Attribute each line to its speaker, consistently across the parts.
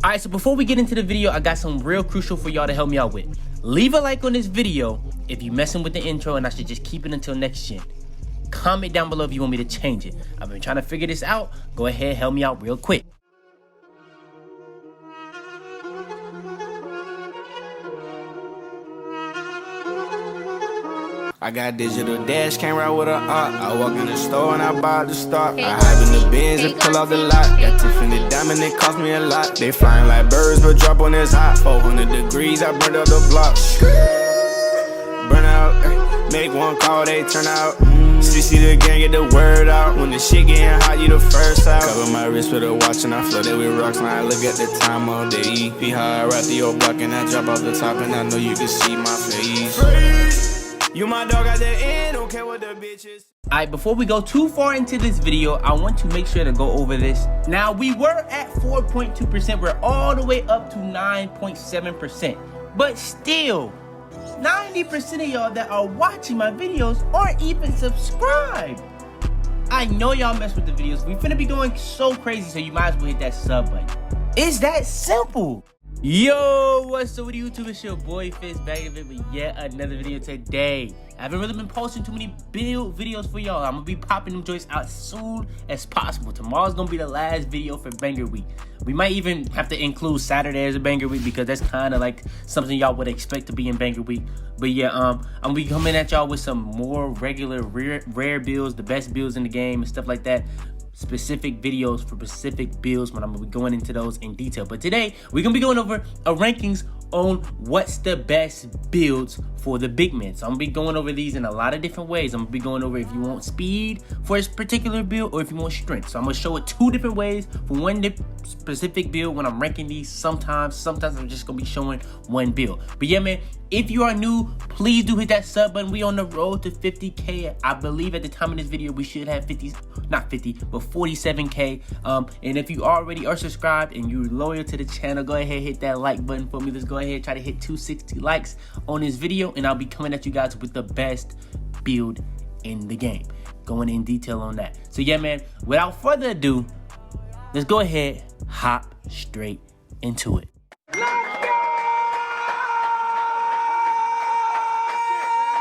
Speaker 1: Alright, so before we get into the video, I got something real crucial for y'all to help me out with. Leave a like on this video if you messing with the intro and I should just keep it until next gen. Comment down below if you want me to change it. I've been trying to figure this out. Go ahead, help me out real quick.
Speaker 2: I got digital dash camera with a I walk in the store and I buy the stock. I hide in the bins and pull out the lot. Got Tiffany diamond, it cost me a lot. They flying like birds, but drop on this hot. 400 degrees, I burned out the block. Burn out, make one call, they turn out. CC the gang, get the word out. When the shit getting hot, you the first out. Cover my wrist with a watch and I flood it with rocks. Now I look at the time all day. Be high, I rap the old block and I drop off the top and I know you can see my face. You my dog at the end, don't care what the bitch is.
Speaker 1: Alright, before we go too far into this video, I want to make sure to go over this. Now, we were at 4.2%. We're all the way up to 9.7%. But still, 90% of y'all that are watching my videos aren't even subscribed. I know y'all mess with the videos. We finna be going so crazy, so you might as well hit that sub button. It's that simple. Yo, what's up with YouTube? It's your boy Fitz back in it with yet another video today. I haven't really been posting too many build videos for y'all. I'm gonna be popping them joints out as soon as possible. Tomorrow's gonna be the last video for banger week. We might even have to include Saturday as a banger week because that's kind of like something y'all would expect to be in banger week. But yeah, I'm gonna be coming at y'all with some more regular rare builds, the best builds in the game and stuff like that. Specific videos for specific builds when I'm gonna be going into those in detail. But today we're gonna be going over a rankings on what's the best builds for the big men. So I'm gonna be going over these in a lot of different ways. I'm gonna be going over if you want speed for a particular build or if you want strength. So I'm gonna show it two different ways for one specific build when I'm ranking these. Sometimes I'm just gonna be showing one build. But yeah, man, if you are new, please do hit that sub button. We on the road to 50K. I believe at the time of this video, we should have 47K. And if you already are subscribed and you're loyal to the channel, go ahead, hit that like button for me. Let's go ahead, try to hit 260 likes on this video, and I'll be coming at you guys with the best build in the game, going in detail on that. So yeah, man, without further ado, let's go ahead, hop straight into it.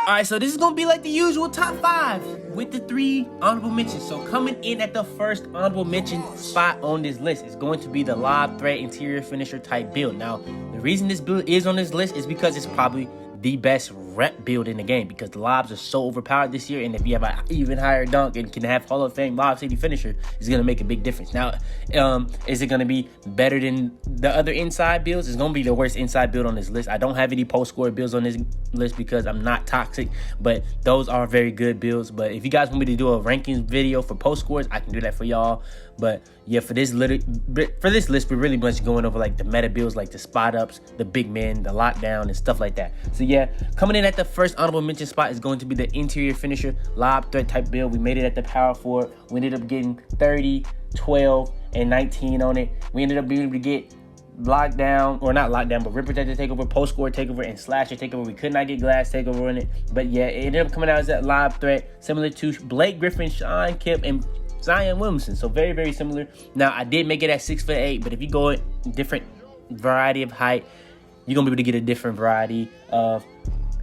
Speaker 1: Alright, so this is gonna be like the usual top 5 with the 3 honorable mentions. So coming in at the first honorable mention spot on this list is going to be the lob threat interior finisher type build. Now, the reason this build is on this list is because it's probably the best rep build in the game because the lobs are so overpowered this year, and if you have an even higher dunk and can have Hall of Fame lob city finisher, it's gonna make a big difference. Now, is it gonna be better than the other inside builds? It's gonna be the worst inside build on this list. I don't have any post score builds on this list because I'm not toxic, but those are very good builds. But if you guys want me to do a rankings video for post scores, I can do that for y'all. But yeah, for this list, we're really much going over like the meta builds, like the spot ups, the big men, the lockdown, and stuff like that. So yeah, coming in at the first honorable mention spot is going to be the interior finisher lob threat type build. We made it at the power 4. We ended up getting 30, 12, and 19 on it. We ended up being able to get lockdown, or not lockdown, but rim protector takeover, post score takeover, and slasher takeover. We could not get glass takeover on it, but yeah, it ended up coming out as that lob threat, similar to Blake Griffin, Sean Kemp, and Zion Williamson. So very, very similar. Now, I did make it at 6'8", but if you go a different variety of height, you're gonna be able to get a different variety of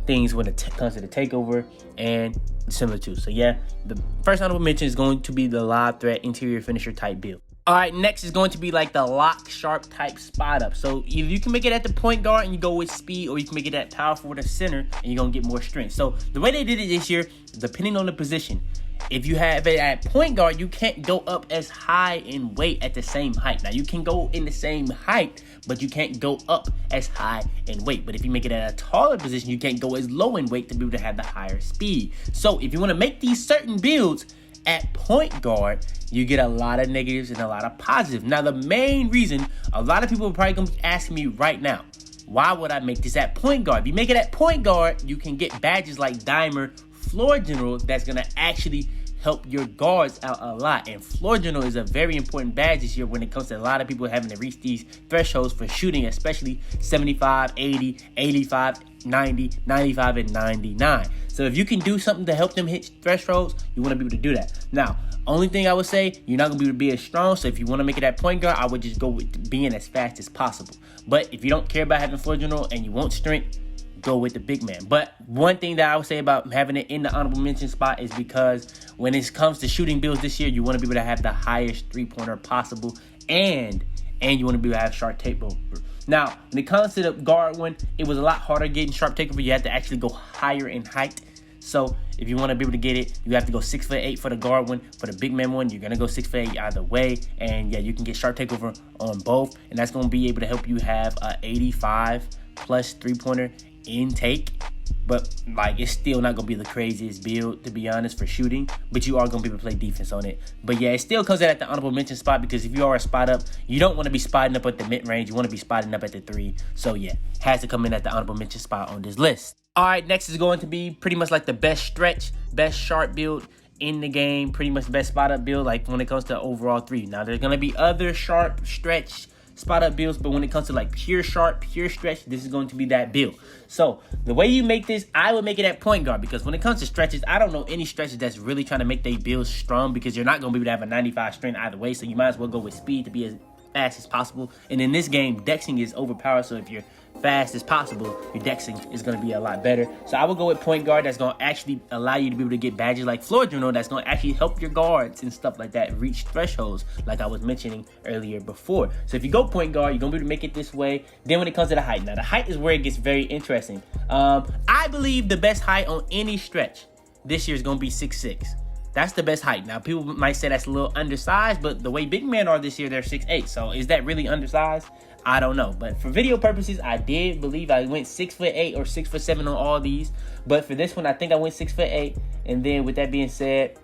Speaker 1: things when it comes to the takeover and similar too. So yeah, the first honorable mention is going to be the lob threat interior finisher type build. All right, next is going to be like the lock sharp type spot up. So either you can make it at the point guard and you go with speed, or you can make it at power forward or center and you're gonna get more strength. So the way they did it this year, depending on the position, if you have it at point guard, you can't go up as high in weight at the same height. Now, you can go in the same height, but you can't go up as high in weight. But if you make it at a taller position, you can't go as low in weight to be able to have the higher speed. So if you want to make these certain builds at point guard, you get a lot of negatives and a lot of positives. Now, the main reason, a lot of people are probably going to be asking me right now, why would I make this at point guard? If you make it at point guard, you can get badges like Dimer, Floor General, that's going to actually help your guards out a lot. And floor general is a very important badge this year when it comes to a lot of people having to reach these thresholds for shooting, especially 75, 80, 85, 90, 95, and 99. So if you can do something to help them hit thresholds, you want to be able to do that. Now, only thing I would say, you're not going to be able to be as strong. So if you want to make it at point guard, I would just go with being as fast as possible. But if you don't care about having floor general and you want strength, go with the big man. But one thing that I would say about having it in the honorable mention spot is because when it comes to shooting builds this year, you want to be able to have the highest three-pointer possible, and you want to be able to have sharp takeover. Now, when it comes to the guard one, it was a lot harder getting sharp takeover. You had to actually go higher in height. So if you want to be able to get it, you have to go 6'8" for the guard one. For the big man one, you're gonna go 6'8" either way. And yeah, you can get sharp takeover on both, and that's gonna be able to help you have a 85 plus three-pointer intake. But like, it's still not gonna be the craziest build, to be honest, for shooting. But you are gonna be able to play defense on it. But yeah, it still comes in at the honorable mention spot, because if you are a spot up, you don't want to be spotting up at the mid range. You want to be spotting up at the 3. So yeah, has to come in at the honorable mention spot on this list. All right, next is going to be pretty much like the best stretch, best sharp build in the game. Pretty much the best spot up build, like when it comes to overall 3. Now there's gonna be other sharp stretch spot up builds, but when it comes to like pure sharp, pure stretch, this is going to be that build. So the way you make this, I would make it at point guard, because when it comes to stretches, I don't know any stretches that's really trying to make their builds strong, because you're not going to be able to have a 95 strength either way. So you might as well go with speed to be as fast as possible. And in this game, dexing is overpowered. So if you're fast as possible, your dexing is going to be a lot better. So I would go with point guard. That's going to actually allow you to be able to get badges like floor general. That's going to actually help your guards and stuff like that reach thresholds, like I was mentioning earlier before. So if you go point guard, you're going to be able to make it this way. Then when it comes to the height, now the height is where it gets very interesting. I believe the best height on any stretch this year is going to be 6'6". That's the best height. Now, people might say that's a little undersized, but the way big men are this year, they're 6'8". So is that really undersized? I don't know. But for video purposes, I did believe I went 6'8" or 6'7" on all these. But for this one, I think I went 6'8". And then with that being said,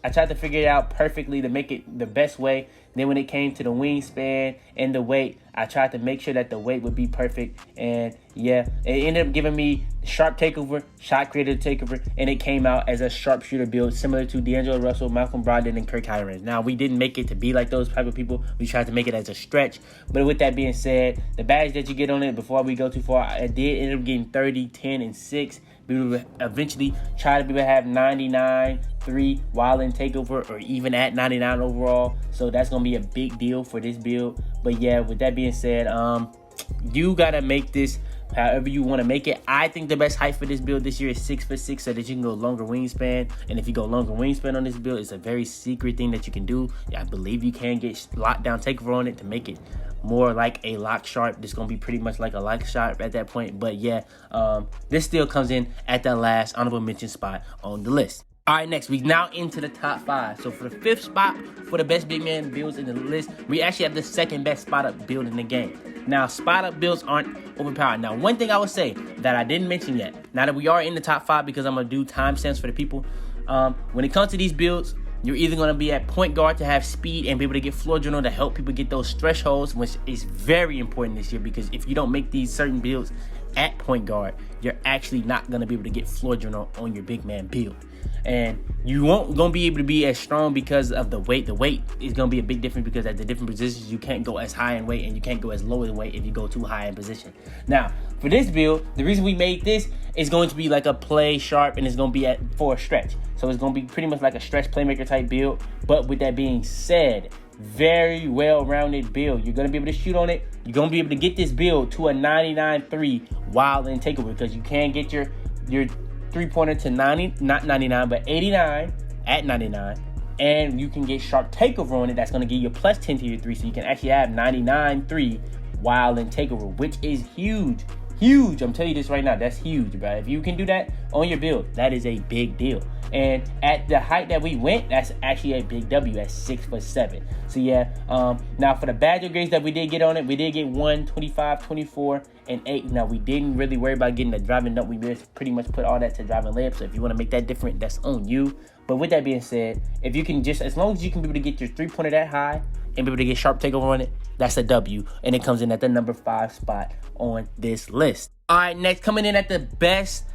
Speaker 1: I tried to figure it out perfectly to make it the best way. Then when it came to the wingspan and the weight, I tried to make sure that the weight would be perfect. And yeah, it ended up giving me sharp takeover, shot creator takeover, and it came out as a sharpshooter build similar to D'Angelo Russell, Malcolm Brogdon, and Kirk Hyrens. Now, we didn't make it to be like those type of people. We tried to make it as a stretch. But with that being said, the badge that you get on it, before we go too far, I did end up getting 30, 10, and 6. We will eventually try to be able to have 99, 3 while in takeover, or even at 99 overall. So that's going to be a big deal for this build. But yeah, with that being said, you got to make this however you want to make it. I think the best height for this build this year is 6'6", so that you can go longer wingspan. And if you go longer wingspan on this build, it's a very secret thing that you can do. I believe you can get lockdown takeover on it to make it more like a lock sharp. This is going to be pretty much like a lock sharp at that point. But yeah, this still comes in at the last honorable mention spot on the list. All right, next, we now into the top 5. So for the 5th spot for the best big man builds in the list, we actually have the 2nd best spot up build in the game. Now, spot up builds aren't overpowered. Now, one thing I would say that I didn't mention yet, now that we are in the top 5, because I'm going to do timestamps for the people, when it comes to these builds, you're either going to be at point guard to have speed and be able to get floor general to help people get those thresholds, which is very important this year, because if you don't make these certain builds at point guard, you're actually not going to be able to get floor general on your big man build. And you won't gonna be able to be as strong because of the weight. The weight is gonna be a big difference, because at the different positions you can't go as high in weight and you can't go as low in weight if you go too high in position. Now, for this build, the reason we made this is going to be like a play sharp, and it's gonna be for a stretch. So it's gonna be pretty much like a stretch playmaker type build. But with that being said, very well-rounded build. You're gonna be able to shoot on it. You're gonna be able to get this build to a 99-3 while in takeover, because you can get your three-pointer to 90, not 99, but 89 at 99. And you can get sharp takeover on it. That's going to give you a plus 10 to your 3. So you can actually have 99-3 while in takeover, which is huge. Huge. I'm telling you this right now. That's huge, bro. If you can do that on your build, that is a big deal. And at the height that we went, that's actually a big W at 6'7". So yeah, now for the badge grades that we did get on it, we did get 1, 25, 24, and 8. Now we didn't really worry about getting the driving dunk. We just pretty much put all that to driving layup. So if you want to make that different, that's on you. But with that being said, if you can just, as long as you can be able to get your 3-pointer that high and be able to get sharp takeover on it, that's a W. And it comes in at the number 5 spot on this list. All right, next, coming in at the best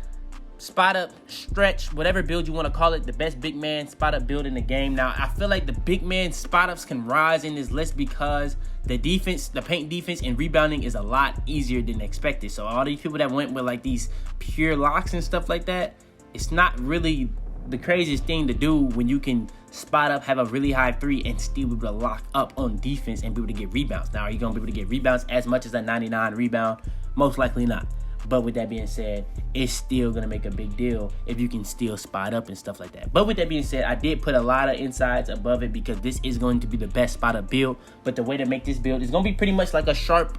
Speaker 1: spot up, stretch, whatever build you want to call it, the best big man spot up build in the game. Now, I feel like the big man spot ups can rise in this list because the defense, the paint defense and rebounding is a lot easier than expected. So all these people that went with like these pure locks and stuff like that, it's not really the craziest thing to do when you can spot up, have a really high 3, and still be able to lock up on defense and be able to get rebounds. Now, are you going to be able to get rebounds as much as a 99 rebound? Most likely not. But with that being said, it's still going to make a big deal if you can still spot up and stuff like that. But with that being said, I did put a lot of insides above it because this is going to be the best spot up build. But the way to make this build is going to be pretty much like a sharp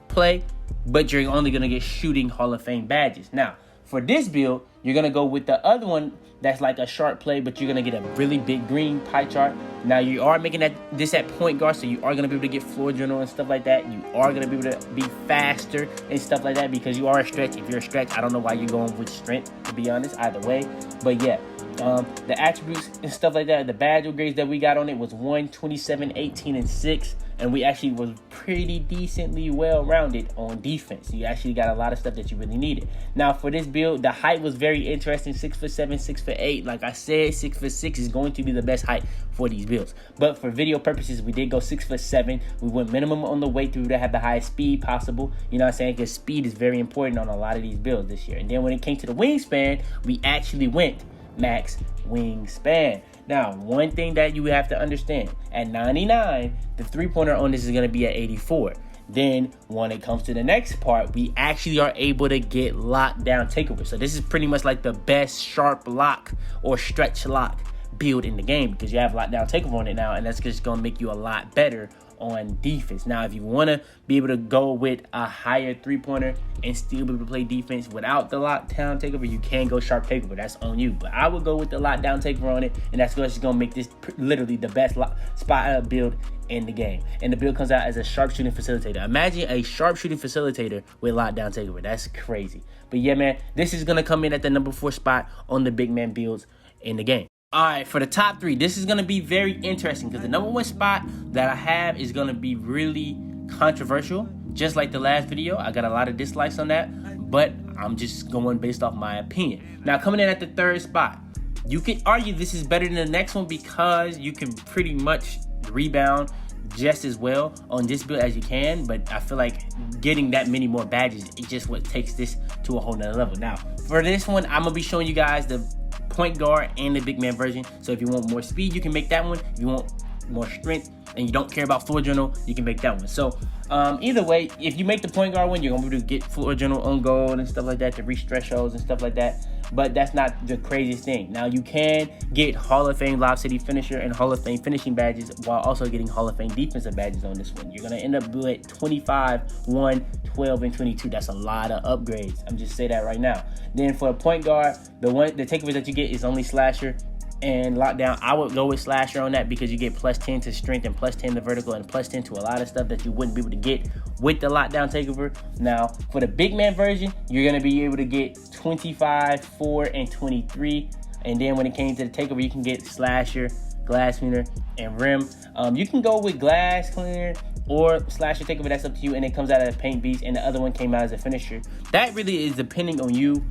Speaker 1: play, but you're only going to get shooting Hall of Fame badges. Now, for this build, you're going to go with the other one that's like a sharp play, but you're going to get a really big green pie chart. Now, you are making this at point guard, so you are going to be able to get floor general and stuff like that. You are going to be able to be faster and stuff like that because you are a stretch. If you're a stretch, I don't know why you're going with strength, to be honest, either way. But yeah, the attributes and stuff like that, the badge grades that we got on it was 1, 27, 18, and 6. And we actually was pretty decently well-rounded on defense. You actually got a lot of stuff that you really needed. Now, for this build, the height was very interesting. 6'7", 6'8". Like I said, 6'6" is going to be the best height for these builds. But for video purposes, we did go 6'7". We went minimum on the way through to have the highest speed possible. You know what I'm saying? Because speed is very important on a lot of these builds this year. And then when it came to the wingspan, we actually went max wingspan. Now, one thing that you have to understand, at 99, the three-pointer on this is going to be at 84. Then, when it comes to the next part, we actually are able to get lockdown takeover. So this is pretty much like the best sharp lock or stretch lock build in the game because you have lockdown takeover on it now, and that's just going to make you a lot better on defense. Now, if you want to be able to go with a higher three-pointer and still be able to play defense without the lockdown takeover, you can go sharp takeover. That's on you. But I would go with the lockdown takeover on it, and that's just going to make this literally the best spot build in the game. And the build comes out as a sharpshooting facilitator. Imagine a sharpshooting facilitator with lockdown takeover. That's crazy. But yeah, man, this is going to come in at the number 4 spot on the big man builds in the game. All right, for the top 3, this is going to be very interesting because the number 1 spot that I have is going to be really controversial. Just like the last video, I got a lot of dislikes on that, but I'm just going based off my opinion. Now, coming in at the 3rd spot, you could argue this is better than the next one because you can pretty much rebound just as well on this build as you can, but I feel like getting that many more badges is just what takes this to a whole nother level. Now, for this one, I'm going to be showing you guys the point guard and the big man version. So if you want more speed, you can make that one. If you want more strength and you don't care about floor general, you can make that one. So either way, if you make the point guard one, you're gonna be able to get floor general on goal and stuff like that to reach thresholds and stuff like that. But that's not the craziest thing. Now, you can get Hall of Fame Lob City Finisher and Hall of Fame finishing badges while also getting Hall of Fame defensive badges on this one. You're going to end up with 25, 1, 12, and 22. That's a lot of upgrades. I'm just saying that right now. Then for a point guard, the takeaway that you get is only Slasher and Lockdown. I would go with Slasher on that because you get plus 10 to strength and plus 10 to vertical and plus 10 to a lot of stuff that you wouldn't be able to get with the Lockdown takeover. Now, for the big man version, you're going to be able to get 25, 4, and 23. And then when it came to the takeover, you can get Slasher, Glass Cleaner, and Rim. You can go with Glass Cleaner or Slasher takeover, that's up to you, and it comes out as a paint beast, and the other one came out as a finisher. That really is depending on you.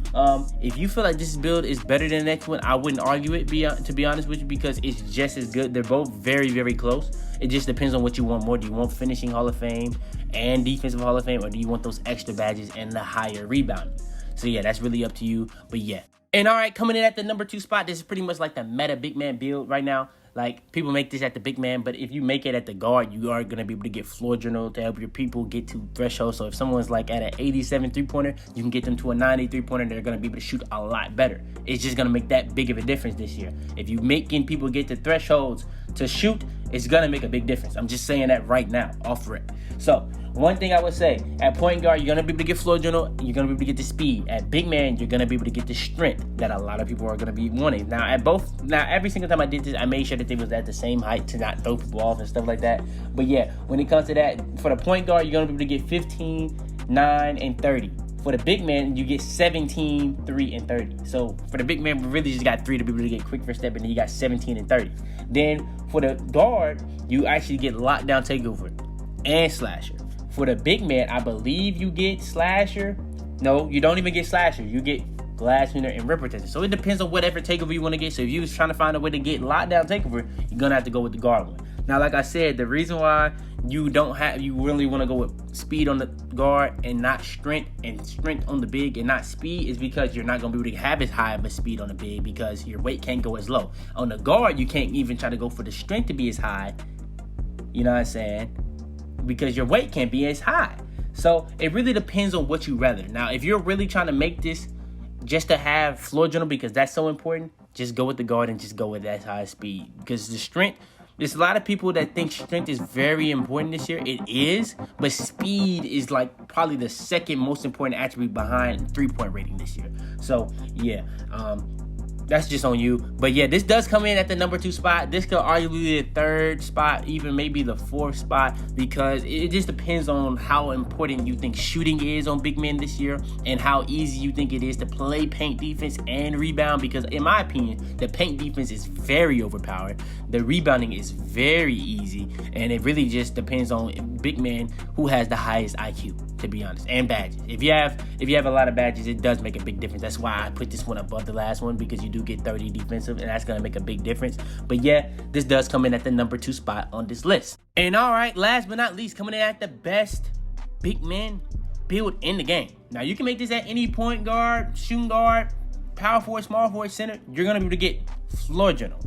Speaker 1: If you feel like this build is better than the next one, I wouldn't argue it, to be honest with you, because it's just as good. They're both very, very close. It just depends on what you want more. Do you want finishing Hall of Fame and defensive Hall of Fame, or do you want those extra badges and the higher rebound? So yeah, that's really up to you, but yeah. And all right, coming in at the number 2 spot, this is pretty much like the meta big man build right now. Like, people make this at the big man, but if you make it at the guard, you are going to be able to get floor general to help your people get to threshold. So if someone's like at an 87 three-pointer, you can get them to a 90 three-pointer. They're going to be able to shoot a lot better. It's just going to make that big of a difference this year. If you're making people get to thresholds to shoot, it's going to make a big difference. I'm just saying that right now, off rip. So, one thing I would say, at point guard, you're going to be able to get floor general, you're going to be able to get the speed. At big man, you're going to be able to get the strength that a lot of people are going to be wanting. Now, every single time I did this, I made sure that they was at the same height to not throw people off and stuff like that. But yeah, when it comes to that, for the point guard, you're going to be able to get 15, 9, and 30. For the big man, you get 17, 3, and 30. So for the big man, we really just got 3 to be able to get quick first step, and then you got 17 and 30. Then for the guard, you actually get lockdown takeover and Slasher. For the big man, I believe you get Slasher. No, you don't even get Slasher. You get glass cleaner, and rim protector. So it depends on whatever takeover you want to get. So if you was trying to find a way to get lockdown takeover, you're gonna have to go with the guard one. Now, like I said, the reason why you really want to go with speed on the guard and not strength, and strength on the big and not speed, is because you're not going to be able to have as high of a speed on the big because your weight can't go as low. On the guard, you can't even try to go for the strength to be as high, you know what I'm saying, because your weight can't be as high. So it really depends on what you rather. Now, if you're really trying to make this just to have floor general because that's so important, just go with the guard and just go with that high speed, because the strength, there's a lot of people that think strength is very important this year. It is, but speed is like probably the second most important attribute behind 3-point rating this year. So yeah, that's just on you. But yeah, this does come in at the number 2 spot. This could arguably be the 3rd spot, even maybe the 4th spot, because it just depends on how important you think shooting is on big men this year and how easy you think it is to play paint defense and rebound, because in my opinion, the paint defense is very overpowered. The rebounding is very easy, and it really just depends on big man who has the highest IQ, to be honest, and badges. If you have a lot of badges, it does make a big difference. That's why I put this one above the last one, because you do get 30 defensive, and that's gonna make a big difference. But yeah, this does come in at the number 2 spot on this list. And all right, last but not least, coming in at the best big man build in the game. Now, you can make this at any point guard, shooting guard, power forward, small forward, center. You're gonna be able to get floor general,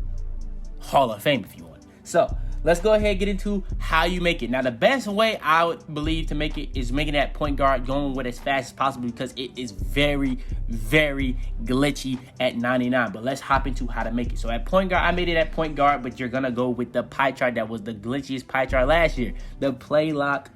Speaker 1: Hall of Fame if you want. So let's go ahead and get into how you make it. Now, the best way I would believe to make it is making that point guard going with as fast as possible, because it is very, very glitchy at 99. But let's hop into how to make it. So at point guard, I made it at point guard, but you're going to go with the pie chart that was the glitchiest pie chart last year. The play lock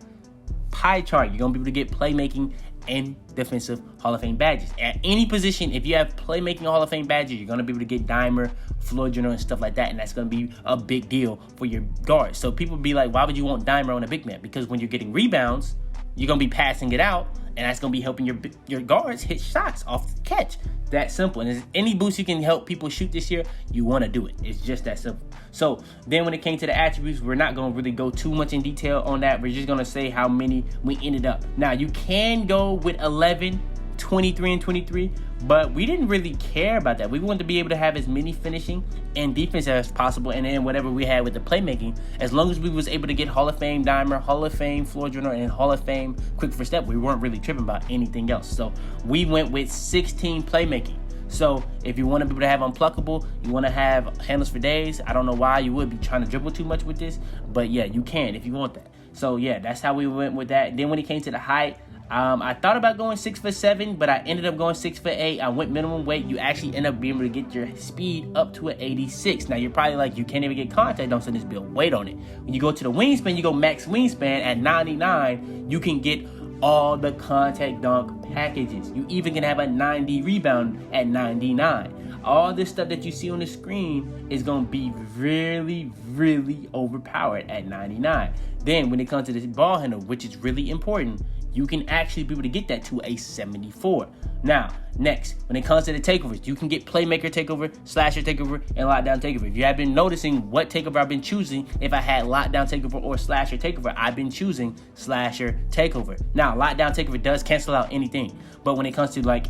Speaker 1: pie chart. You're going to be able to get playmaking and defensive Hall of Fame badges. At any position, if you have playmaking Hall of Fame badges, you're going to be able to get dimer, floor general, and stuff like that, and that's going to be a big deal for your guards. So people be like, why would you want dimer on a big man? Because when you're getting rebounds, you're going to be passing it out, and that's going to be helping your guards hit shots off the catch. That simple. And any boost you can help people shoot this year, you want to do it. It's just that simple. So then when it came to the attributes, we're not going to really go too much in detail on that. We're just going to say how many we ended up. Now, you can go with 11, 23, and 23, but we didn't really care about that. We wanted to be able to have as many finishing and defense as possible, and then whatever we had with the playmaking, as long as we was able to get Hall of Fame dimer, Hall of Fame floor general, and Hall of Fame quick first step, we weren't really tripping about anything else. So we went with 16 playmaking. So if you want to be able to have unpluckable, you want to have handles for days, I don't know why you would be trying to dribble too much with this, but yeah, you can if you want that. So yeah, that's how we went with that. Then when it came to the height, I thought about going 6'7", but I ended up going 6'8". I went minimum weight. You actually end up being able to get your speed up to an 86. Now, you're probably like, you can't even get contact dunks in this build. Wait on it. When you go to the wingspan, you go max wingspan at 99. You can get all the contact dunk packages. You even can have a 90 rebound at 99. All this stuff that you see on the screen is going to be really, really overpowered at 99. Then when it comes to this ball handle, which is really important, you can actually be able to get that to a 74. Now, next, when it comes to the takeovers, you can get playmaker takeover, slasher takeover, and lockdown takeover. If you have been noticing what takeover I've been choosing, if I had lockdown takeover or slasher takeover, I've been choosing slasher takeover. Now, lockdown takeover does cancel out anything, but when it comes to like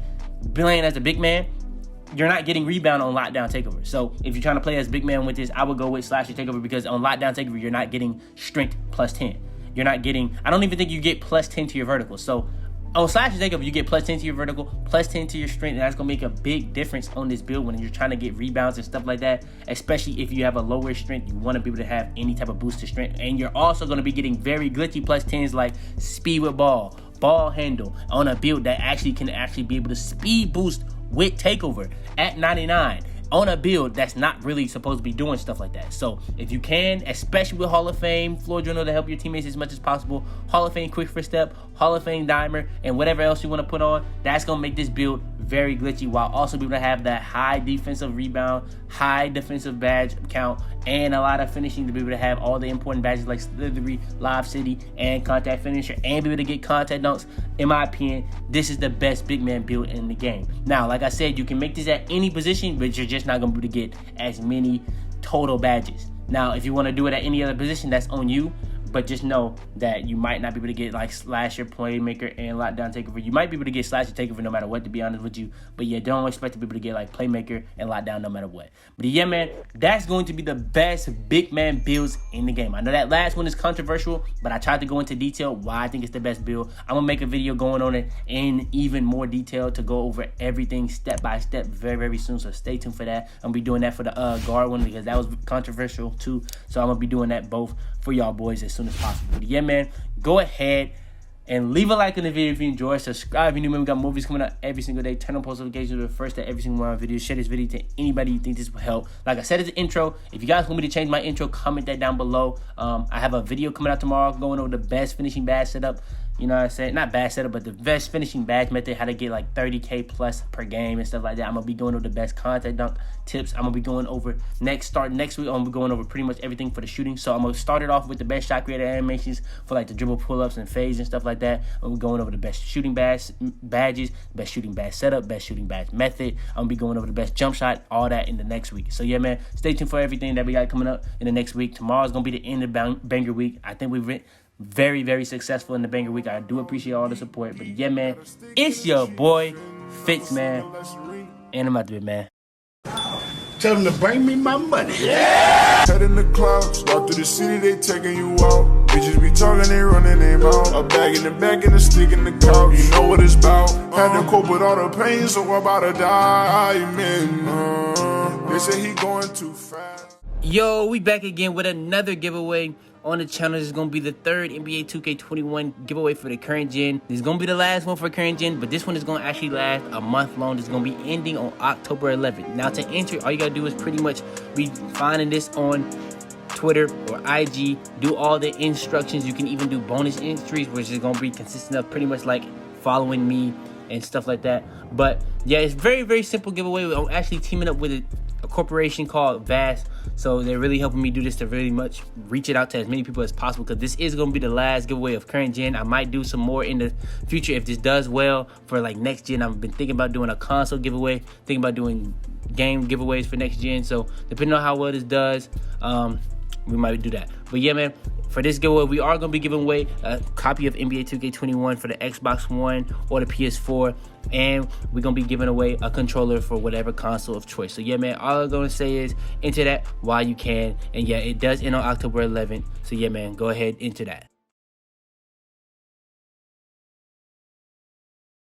Speaker 1: playing as a big man, you're not getting rebound on lockdown takeover. So if you're trying to play as big man with this, I would go with slasher takeover, because on lockdown takeover, you're not getting strength plus 10. You're not getting, I don't even think you get plus 10 to your vertical. So on slasher takeover, you get plus 10 to your vertical, plus 10 to your strength, and that's going to make a big difference on this build when you're trying to get rebounds and stuff like that, especially if you have a lower strength. You want to be able to have any type of boost to strength, and you're also going to be getting very glitchy plus 10s like speed with ball handle on a build that actually can be able to speed boost with takeover at 99. On a build that's not really supposed to be doing stuff like that. So if you can, especially with Hall of Fame floor general to help your teammates as much as possible, Hall of Fame quick first step, Hall of Fame dimer, and whatever else you want to put on, that's going to make this build very glitchy, while also being able to have that high defensive rebound, high defensive badge count, and a lot of finishing to be able to have all the important badges like Slithery, Lob City, and Contact Finisher, and be able to get contact dunks. In my opinion, this is the best big man build in the game. Now, like I said, you can make this at any position, but you're just not going to be able to get as many total badges. Now, if you want to do it at any other position, that's on you. But just know that you might not be able to get like Slasher, Playmaker, and Lockdown Takeover. You might be able to get Slasher, Takeover no matter what, to be honest with you. But yeah, don't expect to be able to get like Playmaker and Lockdown no matter what. But yeah, man, that's going to be the best big man builds in the game. I know that last one is controversial, but I tried to go into detail why I think it's the best build. I'm going to make a video going on it in even more detail to go over everything step by step very, very soon. So stay tuned for that. I'm going to be doing that for the guard one because that was controversial too. So I'm going to be doing that both for y'all boys as soon as possible. But yeah, man, go ahead and leave a like on the video if you enjoy. Subscribe if you're new, man. We got movies coming out every single day. Turn on post notifications to be the first to every single one of our videos. Share this video to anybody you think this will help. Like I said at the intro, if you guys want me to change my intro, comment that down below. I have a video coming out tomorrow going over the best finishing badge setup. You know what I'm saying? Not badge setup, but the best finishing badge method, how to get like 30K plus per game and stuff like that. I'm going to be going over the best contact dunk tips. I'm going to be going over next week. I'm going to be going over pretty much everything for the shooting. So I'm going to start it off with the best shot creator animations for like the dribble pull-ups and fades and stuff like that. I'm going to be going over the best shooting badges, best shooting badge setup, best shooting badge method. I'm going to be going over the best jump shot, all that in the next week. So yeah, man, stay tuned for everything that we got coming up in the next week. Tomorrow's going to be the end of banger week. I think we've very, very successful in the banger week. I do appreciate all the support. But yeah, man, it's your boy Fitz, man, and I'm out there, man.
Speaker 3: Tell them to bring me my money. Yeah!
Speaker 4: Head in the clouds, walk through the city, they taking you out. Bitches be talking, they running their mouth. A bag in the back and a stick in the couch. You know what it's about. Had to cope with all the pain, so I'm about to die, man. They say he going too fast.
Speaker 1: Yo, we back again with another giveaway on the channel. This is going to be the third NBA 2K21 giveaway for the current gen. This is going to be the last one for current gen, but this one is going to actually last a month long. This is going to be ending on October 11th. Now to enter, all you got to do is pretty much be finding this on Twitter or IG. Do all the instructions. You can even do bonus entries, which is going to be consistent of pretty much like following me and stuff like that. But yeah, it's very, very simple giveaway. I'm actually teaming up with a corporation called Vast, so they're really helping me do this to really much reach it out to as many people as possible, because this is going to be the last giveaway of current gen. I might do some more in the future if this does well for like next gen. I've been thinking about doing a console giveaway, thinking about doing game giveaways for next gen, so depending on how well this does, we might do that. But yeah, man, for this giveaway, we are going to be giving away a copy of NBA 2K21 for the Xbox One or the PS4. And we're going to be giving away a controller for whatever console of choice. So yeah, man, all I'm going to say is enter that while you can. And yeah, it does end on October 11th. So yeah, man, go ahead, enter that.